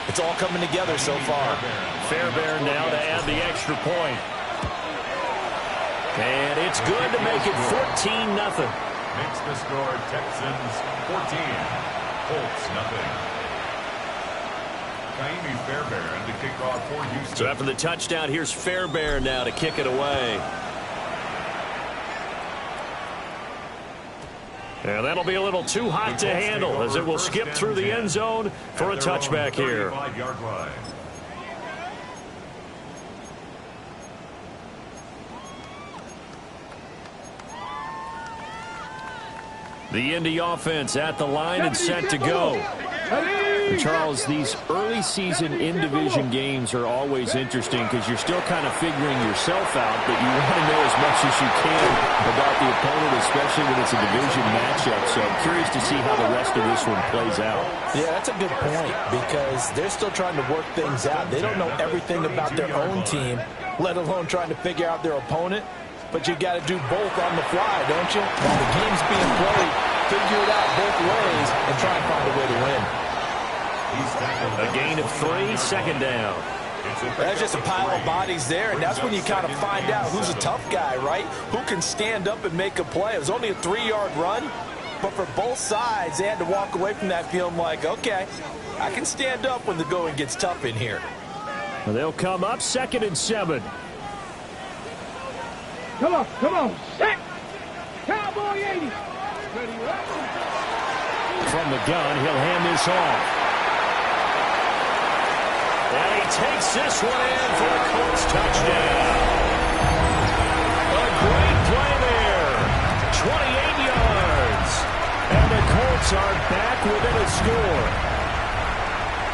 It's all coming together so far. Fairbairn now to add the extra point. And it's good to make it 14-0. Makes the score Texans 14, Colts nothing. Kaimi Fairbairn to kick off for Houston. So after the touchdown, here's Fairbairn now to kick it away. And that'll be a little too hot to handle as it will skip through the end zone for a touchback here. The Indy offense at the line and set to go. And Charles, these early season in-division games are always interesting because you're still kind of figuring yourself out, but you want to know as much as you can about the opponent, especially when it's a division matchup. So I'm curious to see how the rest of this one plays out. Yeah, that's a good point because they're still trying to work things out. They don't know everything about their own team, let alone trying to figure out their opponent. But you got to do both on the fly, don't you? While the game's being played, figure it out both ways and try and find a way to win. A gain of 3, second down. That's just a pile of bodies there, and that's when you kind of find out who's a tough guy, right? Who can stand up and make a play. It was only a 3-yard run, but for both sides, they had to walk away from that feeling like, okay, I can stand up when the going gets tough in here. They'll come up 2nd and 7. Come on, set! Cowboy 80! From the gun, he'll hand this off. And he takes this one in for the Colts touchdown. A great play there. 28 yards. And the Colts are back within a score.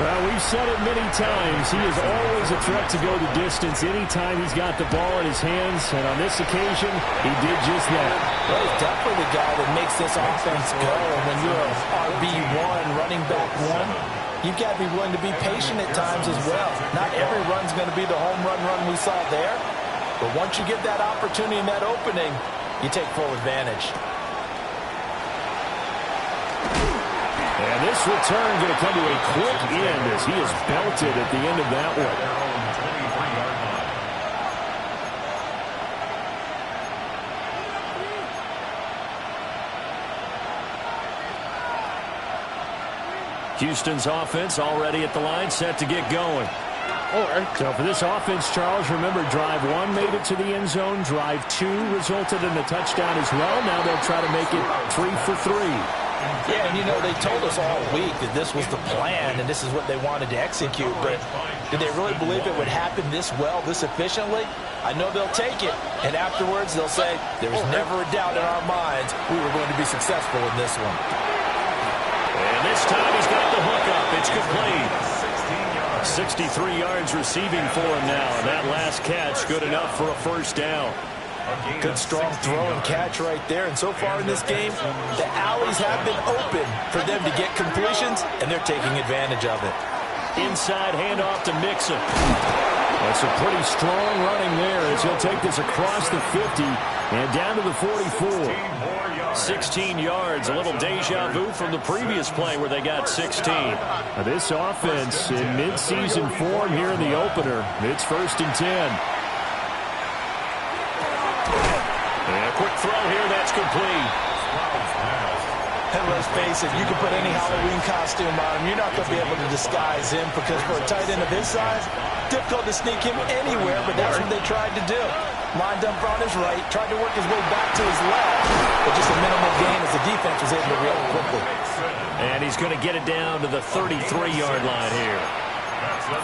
Well, we've said it many times. He is always a threat to go the distance anytime he's got the ball in his hands. And on this occasion, he did just that. Well, he's definitely the guy that makes this offense go. And when you're a RB1, running back 1, you've got to be willing to be patient at times as well. Not every run's going to be the home run we saw there. But once you get that opportunity and that opening, you take full advantage. And this return going to come to a quick end as he is belted at the end of that one. Houston's offense already at the line, set to get going. So for this offense, Charles, remember, drive 1 made it to the end zone. Drive 2 resulted in a touchdown as well. Now they'll try to make it 3 for 3. Yeah, and you know, they told us all week that this was the plan and this is what they wanted to execute, but did they really believe it would happen this well, this efficiently? I know they'll take it, and afterwards they'll say, there was never a doubt in our minds we were going to be successful in this one. And this time he's got the hook up. It's complete. 63 yards receiving for him now, and that last catch good enough for a first down. Good strong throw and catch right there. And so far in this game, the alleys have been open for them to get completions, and they're taking advantage of it. Inside handoff to Mixon. That's a pretty strong running there as he'll take this across the 50 and down to the 44. 16 yards, a little deja vu from the previous play where they got 16. Now this offense in mid-season form here in the opener. It's 1st and 10. And a quick throw here, that's complete. And let's face it, you can put any Halloween costume on him. You're not going to be able to disguise him because for a tight end of his size, difficult to sneak him anywhere, but that's what they tried to do. Lined up on his right, tried to work his way back to his left, but just a minimal gain as the defense was able to react quickly. And he's going to get it down to the 33-yard line here.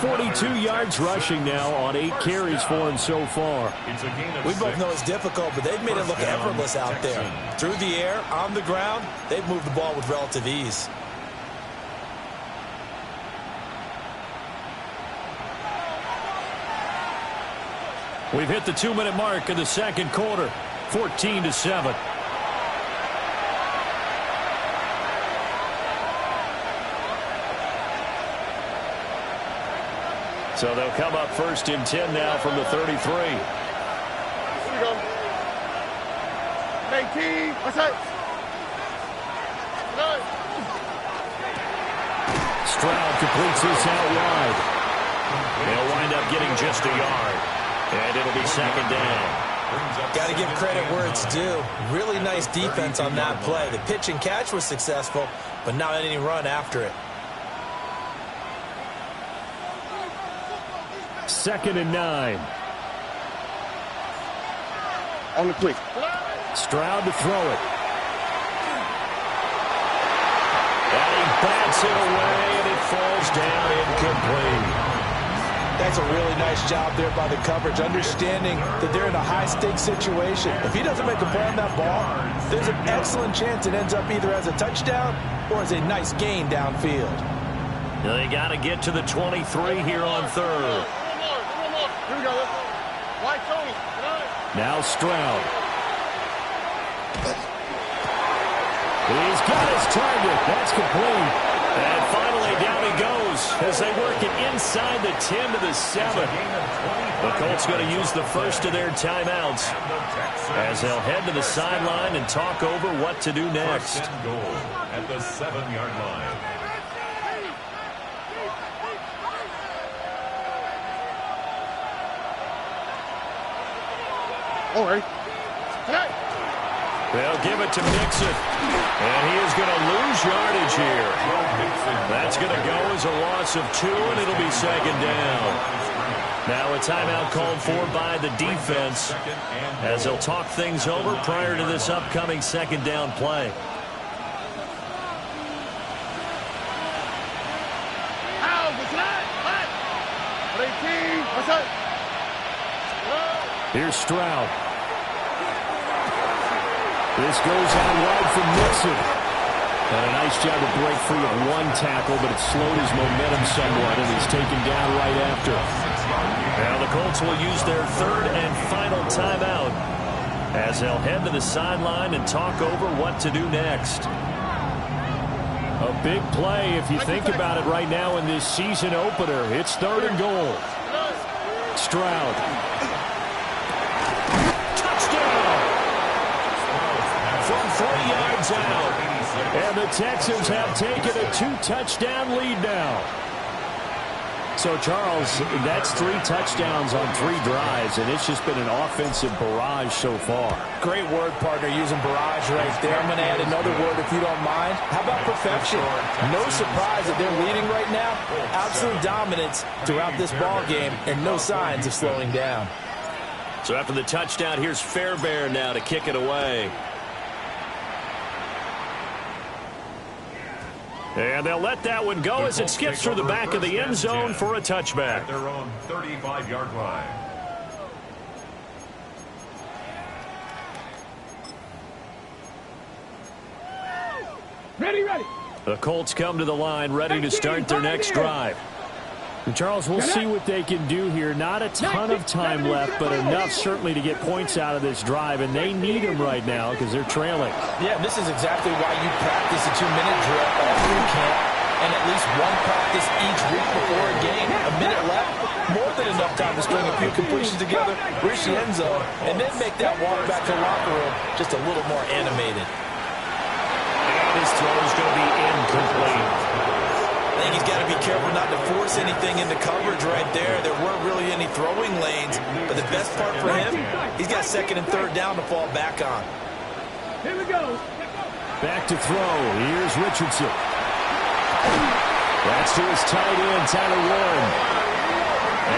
42 yards rushing now on 8 carries for him so far. We both know it's difficult, but they've made it look effortless out there. Through the air, on the ground, they've moved the ball with relative ease. We've hit the 2-minute mark in the second quarter, 14-7. So they'll come up 1st and 10 now from the 33. Here we go. 18. What's that? Stroud completes this out wide. They'll wind up getting just a yard. And it'll be second down. Got to give credit where it's due. Really nice defense on that play. The pitch and catch was successful, but not any run after it. 2nd and 9. On the quick. Stroud to throw it. And he bats it away, and it falls down incomplete. That's a really nice job there by the coverage, understanding that they're in a high-stakes situation. If he doesn't make a play on that ball, there's an excellent chance it ends up either as a touchdown or as a nice gain downfield. They got to get to the 23 here on third. Here we go. White Tony. Now Stroud. He's got his target. That's complete. And finally down he goes as they work it inside the 10 to the 7. The Colts going to use the first of their timeouts as they'll head to the sideline and talk over what to do next. First and goal at the 7-yard line. All right. They'll give it to Mixon. And he is going to lose yardage here. That's going to go as a loss of 2, and it'll be second down. Now a timeout called for by the defense as they'll talk things over prior to this upcoming second down play. Here's Stroud. This goes out wide for Mixon. And a nice job to break free of one tackle, but it slowed his momentum somewhat, and he's taken down right after. Now the Colts will use their third and final timeout as they'll head to the sideline and talk over what to do next. A big play if you think about it right now in this season opener. It's 3rd and goal. Stroud. From 3 yards out. And the Texans have taken a 2-touchdown lead now. So, Charles, that's 3 touchdowns on 3 drives, and it's just been an offensive barrage so far. Great word, partner, using barrage right there. I'm going to add another word if you don't mind. How about perfection? No surprise that they're leading right now. Absolute dominance throughout this ball game, and no signs of slowing down. So after the touchdown, here's Fairbairn now to kick it away. And they'll let that one go as it skips through the back of the end zone for a touchback. At their own 35-yard line. Ready. The Colts come to the line ready to start their next drive. And Charles, we'll see what they can do here. Not a ton of time left, but enough certainly to get points out of this drive, and they need them right now because they're trailing. Yeah, this is exactly why you practice a 2-minute drill all through camp and at least one practice each week before a game. A minute left, more than enough time to string a few completions together, reach the end zone, and then make that walk back to the locker room just a little more animated. And his throw is going to be incomplete. I think he's got to be careful not to force anything into coverage right there. There weren't really any throwing lanes, but the best part for him, he's got 2nd and 3rd down to fall back on. Here we go. Back to throw. Here's Richardson. That's to his tight end, Tyler Warren.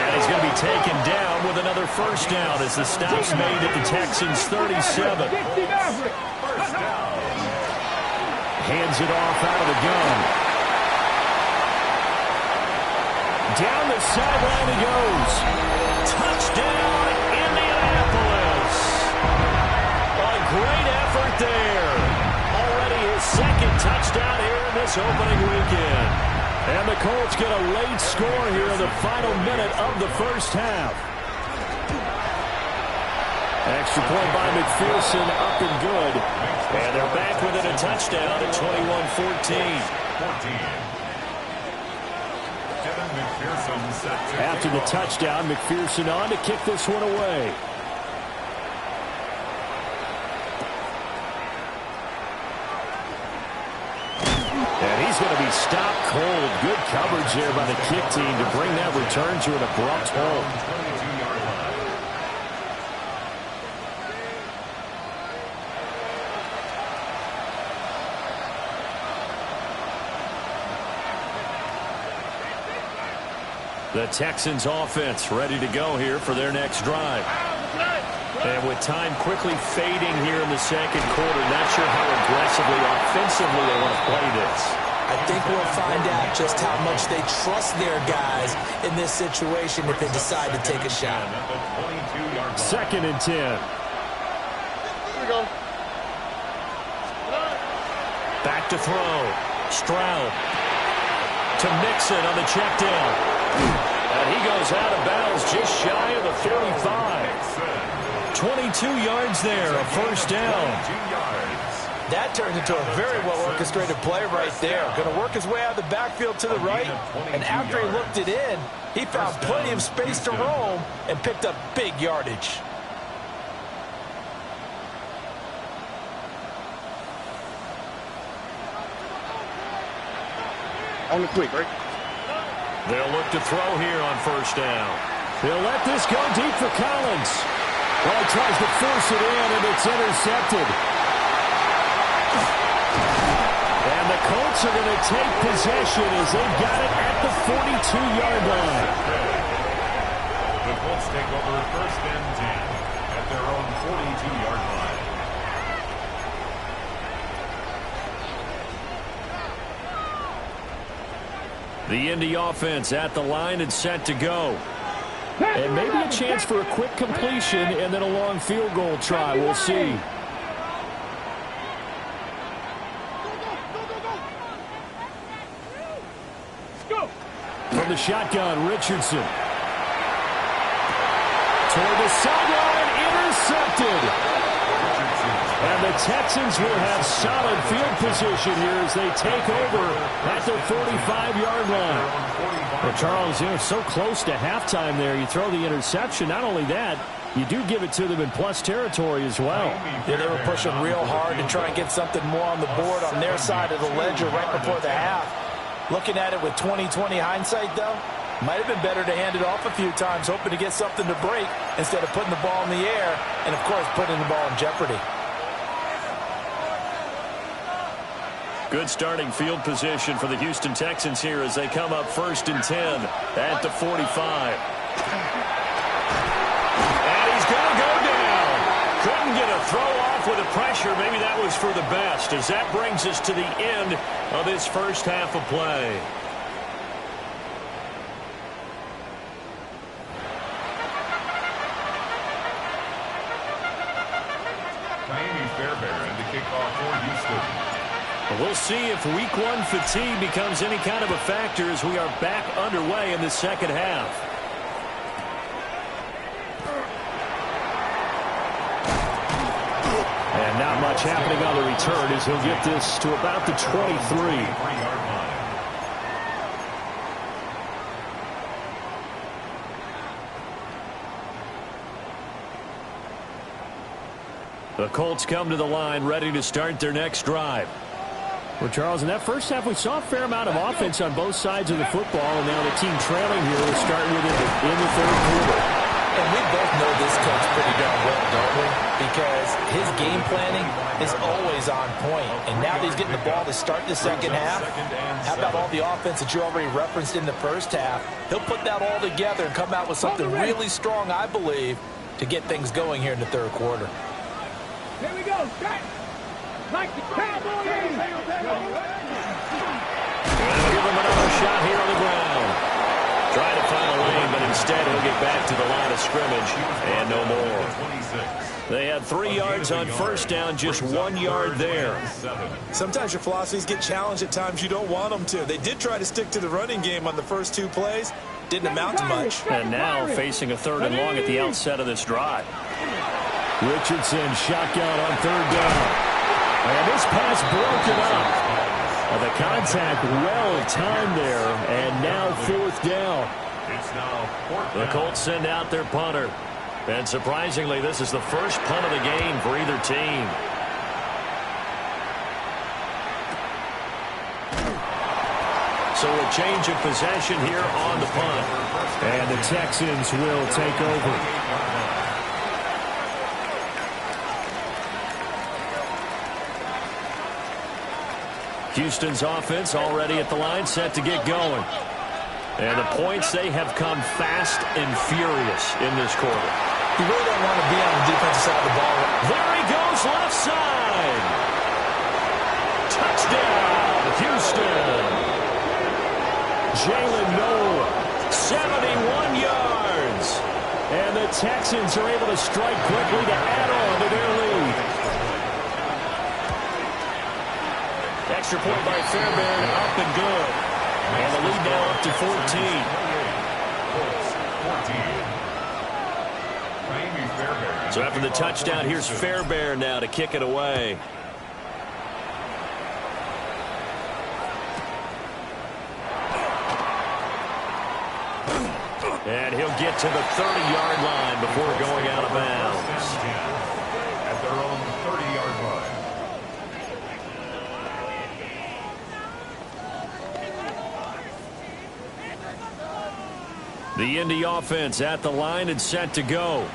And he's going to be taken down with another first down as the stop's made at the Texans' 37. Hands it off out of the gun. Down the sideline he goes. Touchdown, Indianapolis. A great effort there. Already his 2nd touchdown here in this opening weekend. And the Colts get a late score here in the final minute of the first half. Extra point by McPherson, up and good. And they're back within a touchdown at 21-14. After the touchdown, McPherson on to kick this one away. And he's going to be stopped cold. Good coverage there by the kick team to bring that return to an abrupt halt. The Texans offense ready to go here for their next drive. And with time quickly fading here in the second quarter, not sure how aggressively, offensively they want to play this. I think we'll find out just how much they trust their guys in this situation if they decide to take a shot. 2nd and 10. Here we go. Back to throw. Stroud to Mixon on the check down. And he goes out of bounds just shy of the 35. 22 yards there, a first down. That turns into a very well-orchestrated play right there. Going to work his way out of the backfield to the right, and after he looked it in, he found plenty of space to roam and picked up big yardage. On the quick, right? They'll look to throw here on first down. They'll let this go deep for Collins. Well, he tries to force it in, and it's intercepted. And the Colts are going to take possession as they've got it at the 42-yard line. The Colts take over 1st and 10 at their own 42-yard line. The Indy offense at the line and set to go. And maybe a chance for a quick completion and then a long field goal try. We'll see. From the shotgun, Richardson. Toward the sideline, intercepted. And the Texans will have solid field position here as they take over at the 45-yard line. Well, Charles, you know, so close to halftime there. You throw the interception. Not only that, you do give it to them in plus territory as well. Yeah, they were pushing real hard to try and get something more on the board on their side of the ledger right before the half. Looking at it with 20/20 hindsight, though, might have been better to hand it off a few times, hoping to get something to break instead of putting the ball in the air and, of course, putting the ball in jeopardy. Good starting field position for the Houston Texans here as they come up 1st and 10 at the 45. And he's going to go down. Couldn't get a throw off with the pressure. Maybe that was for the best as that brings us to the end of this first half of play. Miami Fairbairn to kick off for Houston. We'll see if week 1 fatigue becomes any kind of a factor as we are back underway in the second half. And not much happening on the return as he'll get this to about the 23. The Colts come to the line ready to start their next drive. Well, Charles, in that first half, we saw a fair amount of offense on both sides of the football, and now the team trailing here will start with it in the third quarter. And we both know this coach pretty darn well, don't we? Because his game planning is always on point. And now that he's getting the ball to start the second half, how about all the offense that you already referenced in the first half? He'll put that all together and come out with something really strong, I believe, to get things going here in the third quarter. Here we go. Like the Cowboys. Give him another shot here on the ground. Trying to find a lane, but instead he'll get back to the line of scrimmage and no more. They had 3 yards on first down, just 1 yard there. Sometimes your philosophies get challenged at times you don't want them to. They did try to stick to the running game on the first 2 plays. Didn't amount to much. And now facing a 3rd and long at the outset of this drive. Richardson shotgun on 3rd down. And this pass broken up. The contact well timed there, and now 4th down. It's now 4th down. The Colts send out their punter. And surprisingly, this is the first punt of the game for either team. So a change of possession here on the punt. And the Texans will take over. Houston's offense already at the line, set to get going. And the points, they have come fast and furious in this quarter. You really don't want to be on the defensive side of the ball. There he goes, left side. Touchdown, Houston. Jalen Noel, 71 yards. And the Texans are able to strike quickly to add on to their lead. Extra point by Fairbairn, up and good. And the lead now up to 14. So after the touchdown, here's Fairbairn now to kick it away. And he'll get to the 30-yard line before going out of bounds. At their own 30-yard line. The Indy offense at the line and set to go.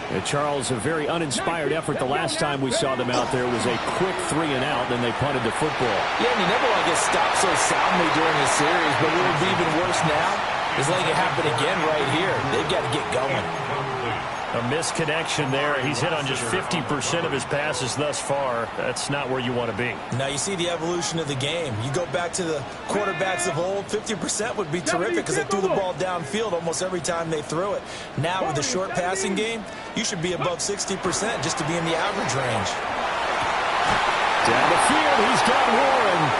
And Charles, a very uninspired effort the last time we saw them out there was a quick 3-and-out, then they punted the football. Yeah, and you never want to get stopped so soundly during the series, but what would be even worse now is letting it happen again right here. They've got to get going. A misconnection there. He's hit on just 50% of his passes thus far. That's not where you want to be. Now you see the evolution of the game. You go back to the quarterbacks of old, 50% would be terrific because they threw the ball downfield almost every time they threw it. Now with the short passing game, you should be above 60% just to be in the average range. Down the field, he's got Warren.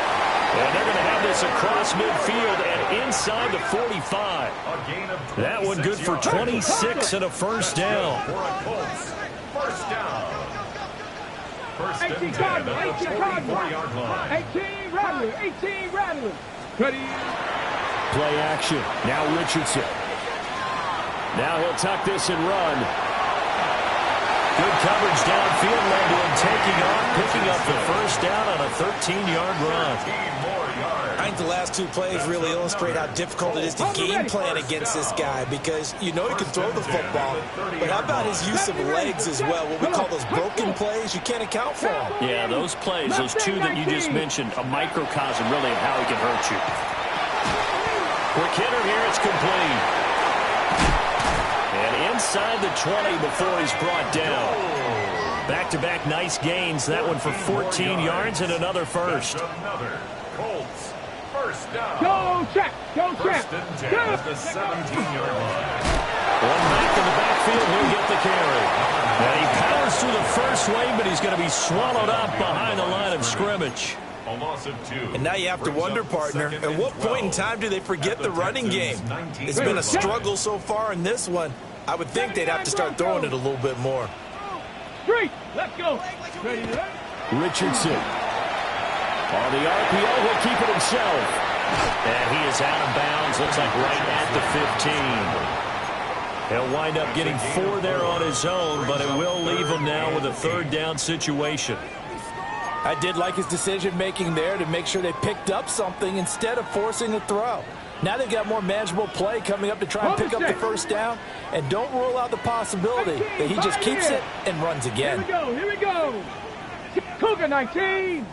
And they're going to have this across midfield and inside the 45. That one good for 26 and a first down. First down. First and 10 at the 44-yard line. 18 Rattler, 18 Rattler. Ready. Play action. Now Richardson. Now he'll tuck this and run. Good coverage downfield led to him taking off, picking up the first down on a 13-yard run. I think the last two plays really illustrate how difficult it is to game plan against this guy because you know he can throw the football, but how about his use of legs as well? What we call those broken plays, you can't account for them. Yeah, those plays, those two that you just mentioned, a microcosm really of how he can hurt you. Quick hitter here, it's complete. And inside the 20 before he's brought down. Back-to-back nice gains. That one for 14 yards and another first. Colts, first down. Go check, go check. First and 10 at the 17-yard line. One back in the backfield, he'll get the carry. Now he powers through the first wave, but he's going to be swallowed up behind the line of scrimmage. A loss of 2. And now you have to wonder, partner, at what point in time do they forget the running game? It's been a struggle so far in this one. I would think they'd have to start throwing it a little bit more. Three, let's go. Ready, Richardson. On the RPO, he'll keep it himself. And he is out of bounds, looks like right at the 15. He'll wind up getting 4 there on his own, but it will leave him now with a third down situation. I did like his decision-making there to make sure they picked up something instead of forcing a throw. Now they've got more manageable play coming up to try and pick up the first down, and don't rule out the possibility that he just keeps it and runs again. Here we go. Cougar 19.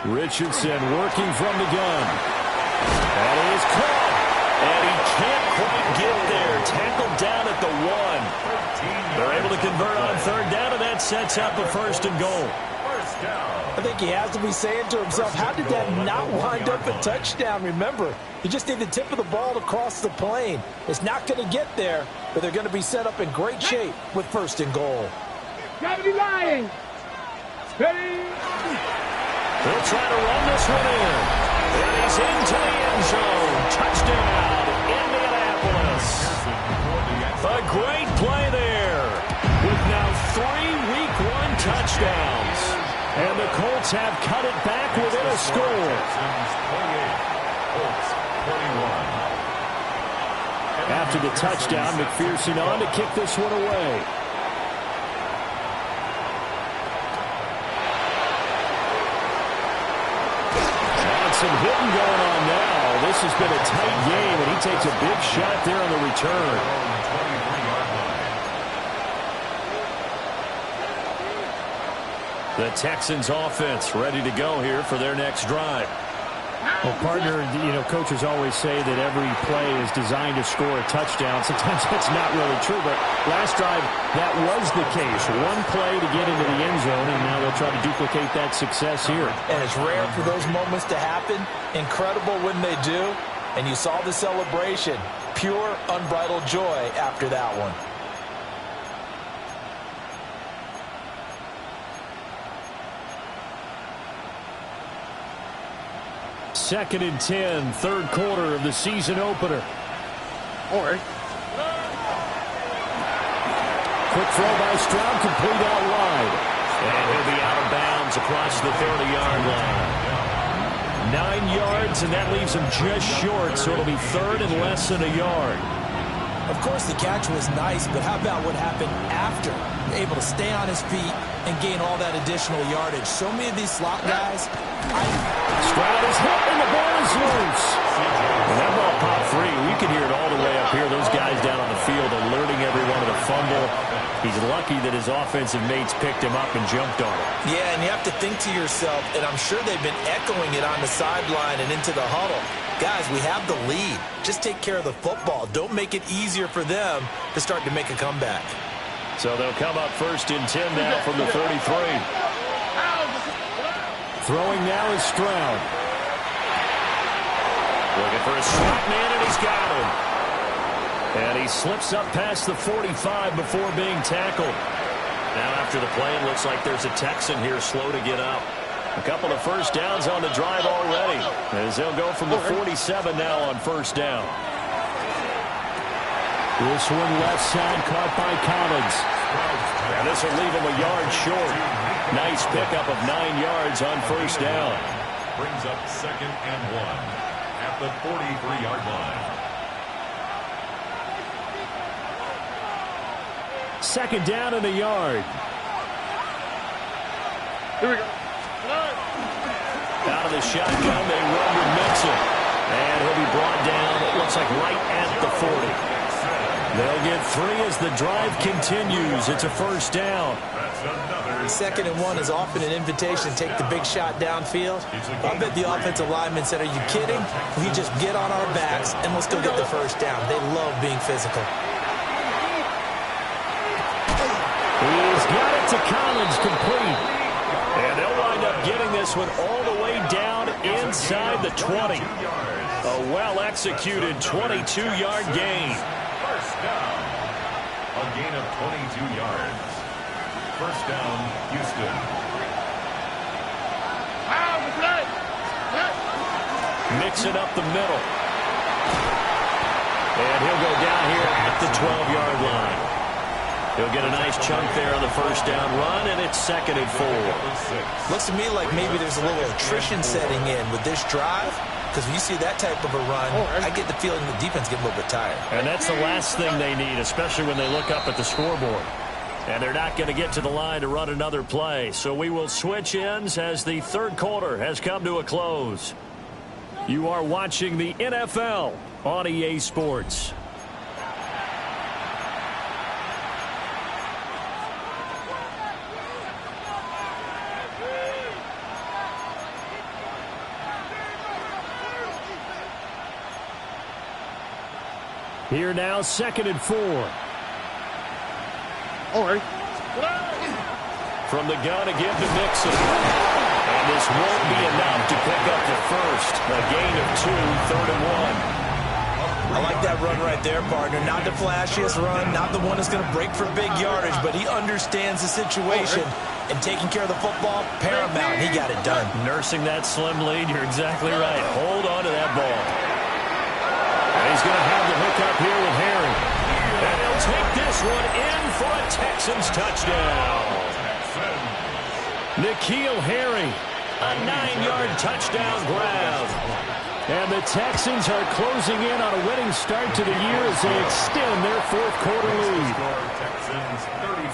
Richardson working from the gun. And he is caught. And he can't quite get there. Tackled down at the 1. They're able to convert on third down, and that sets up a first and goal. I think he has to be saying to himself, how did that not wind up a touchdown? Remember, you just need the tip of the ball to cross the plane. It's not going to get there, but they're going to be set up in great shape with first and goal. Gravity Lions. Ready. He'll try to run this one in. And he's into the end zone. Touchdown, Indianapolis. A great play there. With now 3 Week 1 touchdowns. And the Colts have cut it back within a score. After the touchdown, McPherson on to kick this one away. something going on now. This has been a tight game, and he takes a big shot there on the return. The Texans offense ready to go here for their next drive. Well, partner, coaches always say that every play is designed to score a touchdown. Sometimes that's not really true, but last drive, that was the case. One play to get into the end zone, and now they'll try to duplicate that success here. And it's rare for those moments to happen. Incredible when they do. And you saw the celebration. Pure, unbridled joy after that one. Second and 10, third quarter of the season opener. All right. Quick throw by Stroud, complete out wide. And he'll be out of bounds across the 30-yard line. 9 yards, and that leaves him just short, so it'll be third and less than a yard. Of course, the catch was nice, but how about what happened after? Able to stay on his feet and gain all that additional yardage. So many of these slot guys. Stroud is hit, and the ball is loose. And that ball popped free. We can hear it all the way up here. Those guys down on the field alerting everyone to the fumble. He's lucky that his offensive mates picked him up and jumped on it. Yeah, and you have to think to yourself, and I'm sure they've been echoing it on the sideline and into the huddle. Guys, we have the lead. Just take care of the football. Don't make it easier for them to start to make a comeback. So they'll come up first and 10 now from the 33. Throwing now is Stroud. Looking for a slot man, and he's got him. And he slips up past the 45 before being tackled. Now after the play, it looks like there's a Texan here slow to get up. A couple of first downs on the drive already, as they'll go from the 47 now on first down. This one left side caught by Collins. And this will leave him a yard short. Nice pickup of 9 yards on first down. Brings up second and 1 at the 43-yard line. Second down and a yard. Here we go. Out of the shotgun, they run with Mixon. And he'll be brought down, it looks like right at the 40. They'll get 3 as the drive continues. It's a first down. Second and 1 is often an invitation to take the big shot downfield. I bet the offensive linemen said, are you kidding? We just get on our backs and let's go get the first down. They love being physical. He's got it to Collins, complete. And they'll wind up getting this one all the way down inside the 20. A well-executed 22-yard gain. First down. A gain of 22 yards. First down, Houston. Mixing up the middle. And he'll go down here at the 12-yard line. He'll get a nice chunk there on the first down run, and it's second and 4. Looks to me like maybe there's a little attrition setting in with this drive, because when you see that type of a run, I get the feeling the defense get a little bit tired. And that's the last thing they need, especially when they look up at the scoreboard. And they're not going to get to the line to run another play. So we will switch ends as the third quarter has come to a close. You are watching the NFL on EA Sports. Here now, second and 4. All right. From the gun again to Mixon. And this won't be enough to pick up the first. A gain of 2, third and 1. I like that run right there, partner. Not the flashiest run, not the one that's going to break for big yardage, but he understands the situation. And taking care of the football, paramount. He got it done. Nursing that slim lead, you're exactly right. Hold on to that ball. And he's going to have the hook up here with Harry. And he'll take this one in for a Texans touchdown. N'Keal Harry, a 9-yard touchdown grab. And the Texans are closing in on a winning start to the year as they extend their fourth quarter lead.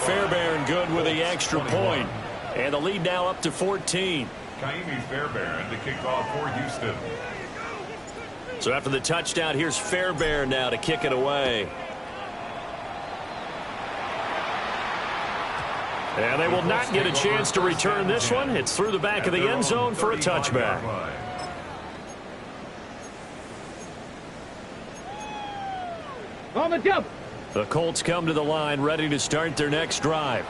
Fairbairn good with the extra point. And the lead now up to 14. Kaimi Fairbairn to kick off for Houston. So after the touchdown, here's Fairbairn now to kick it away. And they will not get a chance to return this one. It's through the back of the end zone for a touchback. On the double. The Colts come to the line ready to start their next drive.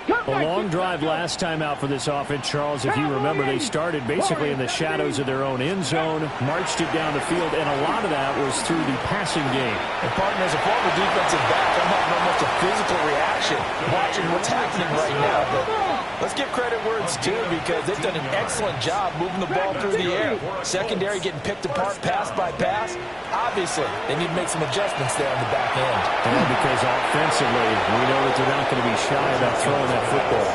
A long drive last time out for this offense, Charles. If you remember, they started basically in the shadows of their own end zone, marched it down the field, and a lot of that was through the passing game. And, partner, as a former defensive back, I'm having almost a physical reaction watching what's happening right now. But let's give credit where it's due because they've done an excellent job moving the ball through the air. Secondary getting picked apart pass by pass. Obviously, they need to make some adjustments there on the back end. And because offensively, we know that they're not going to be shy about throwing that football.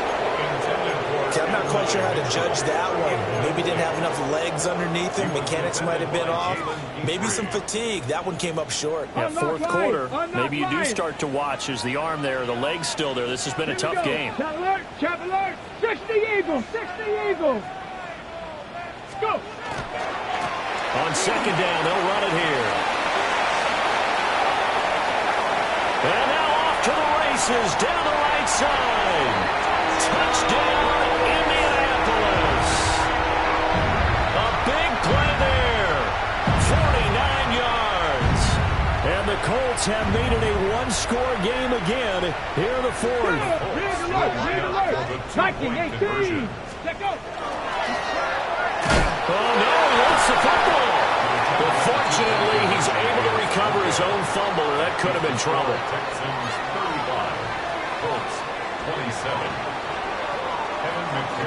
See, I'm not quite sure how to judge that one. Maybe didn't have enough legs underneath him. Mechanics might have been off. Maybe some fatigue. That one came up short. Yeah, fourth quarter, maybe you do start to watch as the arm there, the leg's still there. This has been a tough game. Chap alert. 60 Eagles. 60 Eagles. Let's go. On second down, they'll run it here. And now off to the races down the right side. Touchdown, Indianapolis. A big play there. 49 yards. And the Colts have made it a one-score game again here in the fourth. Red alert. Red alert. 1918. Let's go. Oh, no, he lost the football. But fortunately, he's able to recover his own fumble, and that could have been trouble. Texans 35, Colts 27.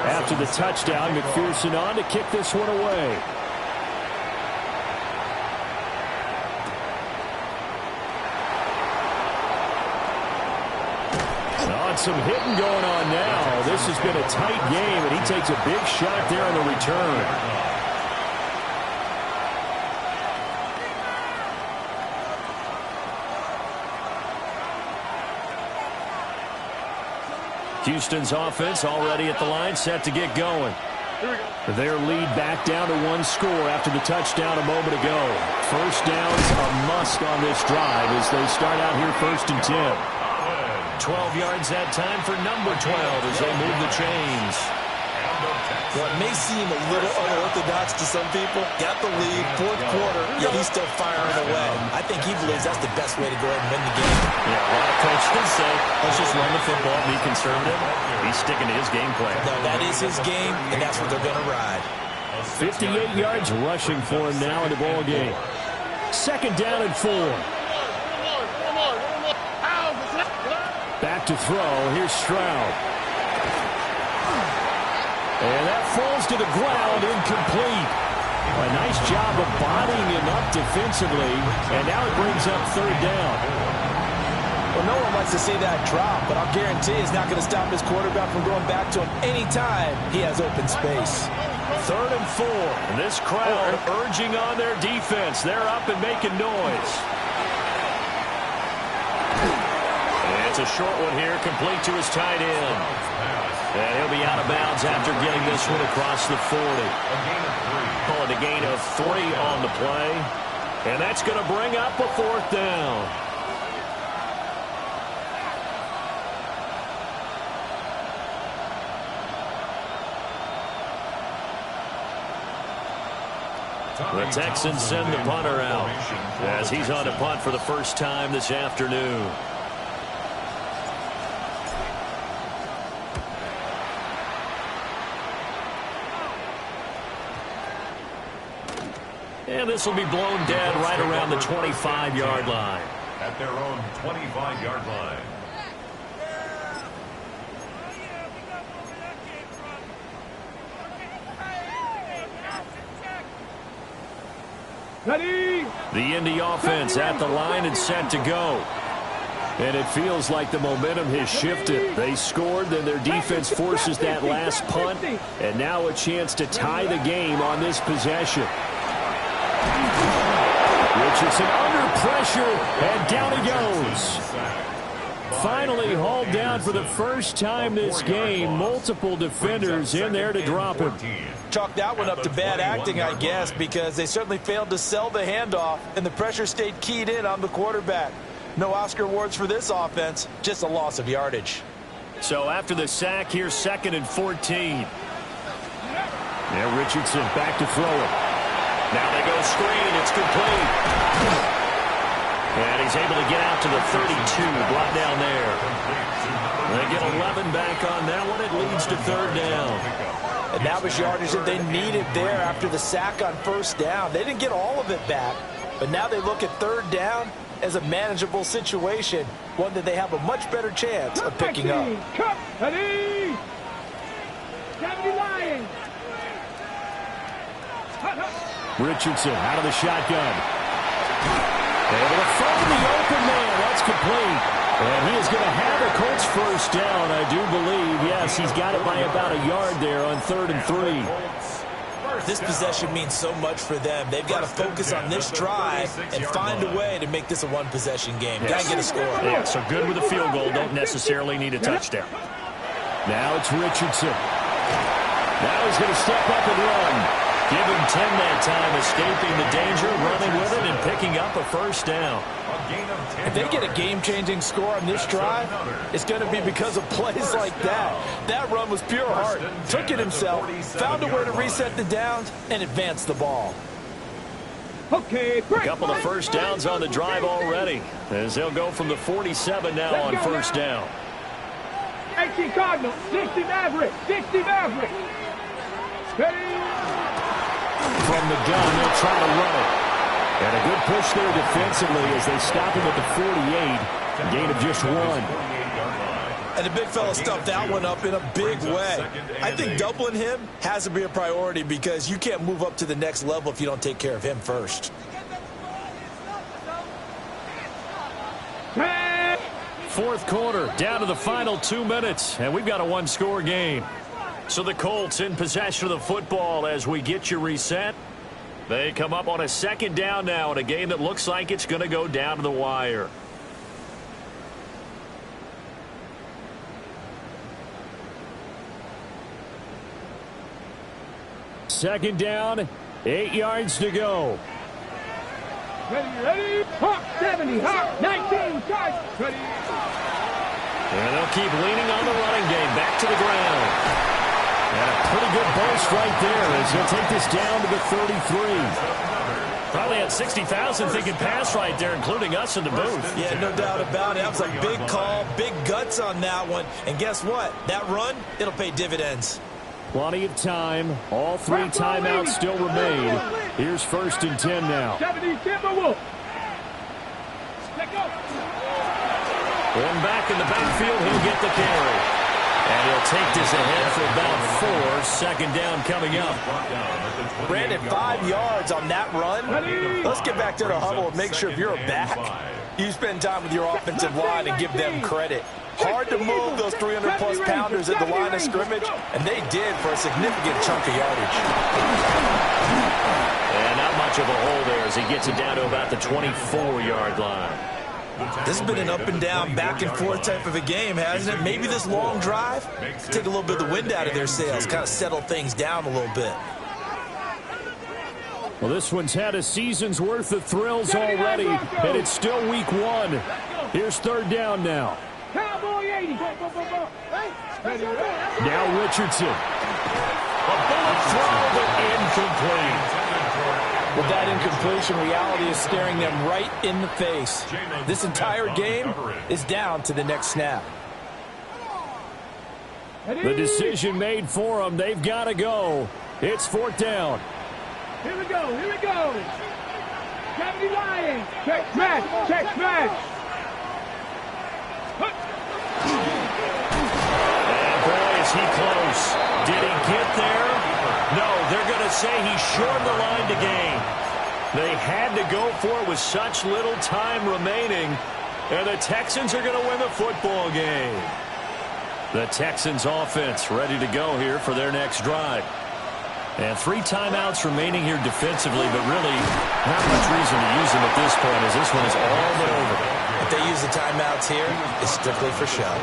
After the touchdown, McPherson on to kick this one away. Some hitting going on now. This has been a tight game, and he takes a big shot there on the return. Houston's offense already at the line, set to get going. Their lead back down to one score after the touchdown a moment ago. First down's a must on this drive as they start out here 1st and 10. 12 yards that time for number 12 as they move the chains. Well, it may seem a little unorthodox to some people. Got the lead, fourth quarter, yet he's still firing away. I think he believes that's the best way to go ahead and win the game. Yeah, a lot of coaches say, let's just run the football, be conservative. He's sticking to his game plan. No, that is his game, and that's what they're going to ride. 58 yards rushing for him now in the ball game. Second down and 4. Back to throw. Here's Stroud. And that falls to the ground, incomplete. A nice job of bodying him up defensively, and now it brings up third down. Well, no one likes to see that drop, but I'll guarantee it's not going to stop his quarterback from going back to him anytime he has open space. Third and 4. And this crowd urging on their defense. They're up and making noise. It's a short one here, complete to his tight end. And he'll be out of bounds after getting this one across the 40. Call it a gain of 3 on the play. And that's going to bring up a fourth down. The Texans send the punter out as he's on to punt for the first time this afternoon. And this will be blown dead right around the 25-yard line. At their own 25-yard line. Ready. The Indy offense at the line and set to go. And it feels like the momentum has shifted. They scored, then their defense forces that last punt, and now a chance to tie the game on this possession. Richardson under pressure, and down he goes. Finally hauled down for the first time this game. Multiple defenders in there to drop him. Chalk that one up to bad acting, I guess, because they certainly failed to sell the handoff, and the pressure stayed keyed in on the quarterback. No Oscar awards for this offense, just a loss of yardage. So after the sack, here's 2nd and 14. Yeah, Richardson back to throw it. Now they go screen. It's complete. And he's able to get out to the 32, brought down there. They get 11 back on that one. It leads to 3rd down. And that was yardage that they needed there after the sack on 1st down. They didn't get all of it back, but now they look at 3rd down as a manageable situation, one that they have a much better chance of picking up. Richardson out of the shotgun. Able to find the open man. That's complete. And he is going to have the Colts 1st down, I do believe. Yes, he's got it by about a yard there on 3rd and 3. This possession means so much for them. They've got to focus on this drive and find a way to make this a one-possession game. Got to get a score. Yeah, so good with a field goal. Don't necessarily need a touchdown. Now it's Richardson. Now he's going to step up and run. Give him 10 that time, escaping the danger, running with it, and picking up a 1st down. If they get a game-changing score on this drive, it's going to be because of plays like that. That run was pure heart. Took it himself, found a way to reset the downs, and advance the ball. Okay, a couple of 1st downs on the drive already, as they'll go from the 47 now on 1st down. 18 Cardinals, 60 Maverick, 60 Maverick. From the gun, they'll try to run it. And a good push there defensively as they stop him at the 48. A gain of just 1. And the big fella stuffed that one up in a big way. I think doubling him has to be a priority because you can't move up to the next level if you don't take care of him first. Fourth quarter, down to the final 2 minutes, and we've got a one-score game. So the Colts in possession of the football as we get you reset. They come up on a 2nd down now in a game that looks like it's going to go down to the wire. Second down, 8 yards to go. Ready, Hawk 70, Hawk 19, charge, ready. And they'll keep leaning on the running game, back to the ground. And a pretty good burst right there as he'll take this down to the 33. Probably had 60,000 thinking pass right there, including us in the booth. Yeah, no doubt about it. That was a big call, big guts on that one. And guess what? That run, it'll pay dividends. Plenty of time. All 3 timeouts still remain. Here's 1st and 10 now. 70 Timberwolf. Let go. One back in the backfield, he'll get the carry. And he'll take this ahead for about 4. 2nd down coming up. Brandon, 5 yards on that run. Let's get back to the huddle and make sure if you're a back, you spend time with your offensive line and give them credit. Hard to move those 300-plus pounders at the line of scrimmage, and they did for a significant chunk of yardage. And not much of a hole there as he gets it down to about the 24-yard line. This has been an up-and-down, back-and-forth type of a game, hasn't it? Maybe this long drive, take a little bit of the wind out of their sails, kind of settle things down a little bit. Well, this one's had a season's worth of thrills already, and it's still week 1. Here's 3rd down now. Cowboy 80. Now Richardson. A bullet throw, but incomplete. With that incompletion, reality is staring them right in the face. This entire game is down to the next snap. The decision made for them. They've got to go. It's 4th down. Here we go, here we go. 70 Lions. Check smash, check smash. And boy, is he close. Did he get there? No, they're going to say he's short the line to gain. They had to go for it with such little time remaining, and the Texans are going to win the football game. The Texans offense ready to go here for their next drive. And 3 timeouts remaining here defensively, but really not much reason to use them at this point as this one is all but over. they use the timeouts here, it's strictly for show.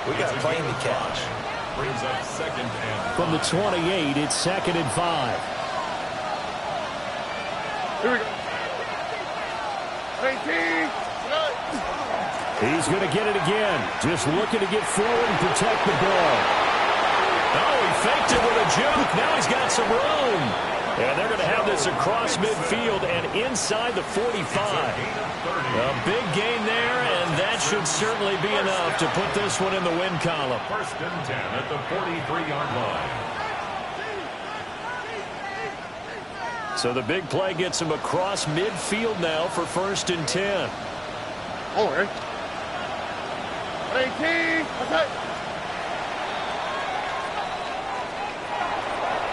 We got a plane to catch. Brings up 2nd and 5. From the 28, it's 2nd and 5. Here we go. 18. He's going to get it again. Just looking to get forward and protect the ball. Oh, he faked it with a juke. Now he's got some room. And they're going to have this across midfield and inside the 45. A big gain there, and that should certainly be enough to put this one in the win column. 1st and 10 at the 43-yard line. So the big play gets him across midfield now for 1st and 10. Oh, right. 18. Okay.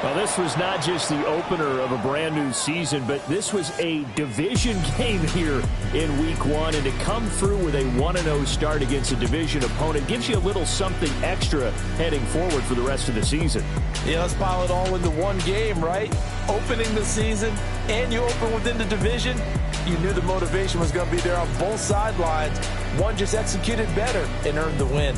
Well, this was not just the opener of a brand new season, but this was a division game here in Week 1. And to come through with a 1-0 start against a division opponent gives you a little something extra heading forward for the rest of the season. Yeah, let's pile it all into one game, right? Opening the season, and you open within the division. You knew the motivation was going to be there on both sidelines. One just executed better and earned the win.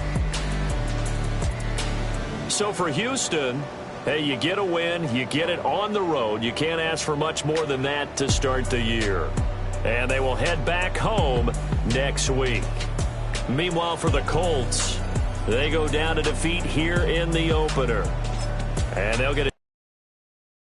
So for Houston, hey, you get a win, you get it on the road. You can't ask for much more than that to start the year. And they will head back home next week. Meanwhile, for the Colts, they go down to defeat here in the opener. And they'll get